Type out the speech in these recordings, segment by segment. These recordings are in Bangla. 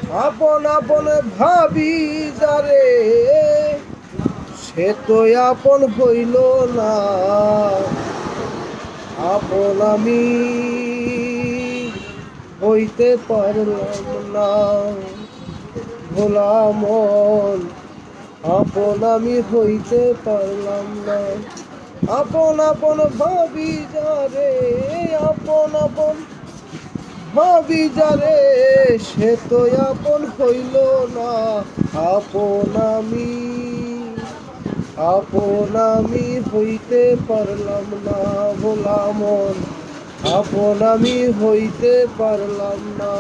আপন আপন ভাবি যারে সে তো আপন হইল না। আপন আমি হইতে পারলাম না, ভোলা মন আপন আমি হইতে পারলাম না। আপন আপন ভাবি যারে, আপন আপন ভাবি যারে সে তো আপন হইল না। আপন আমি, আপন আমি হইতে পারলাম না, ভোলা মন আপন আমি হইতে পারলাম না।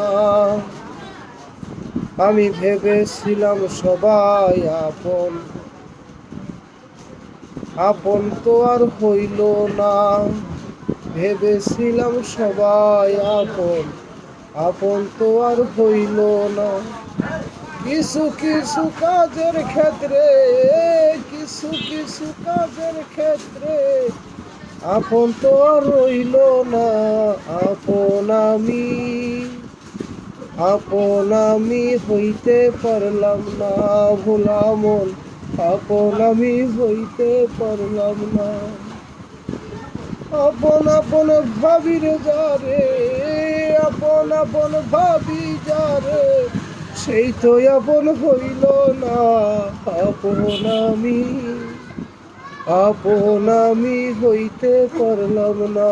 আমি ভেবেছিলাম সবাই আপন, আপন তো আর হইল না। ভেবেছিলাম সবাই আপন, আপন তো আর হইল না। কিছু কিছু কাজের ক্ষেত্রে, কিছু কিছু কাজের ক্ষেত্রে আপন তো আর রইল না। আপন আমি, আপন আমি হইতে পারলাম না, ভোলা মন আপন আমি হইতে পারলাম না। আপন আপন ভাবির যারে, আপন আপন ভাবি যারে সেই তো আপন হইল না। আপন আমি, আপন আমি হইতে পারলাম না।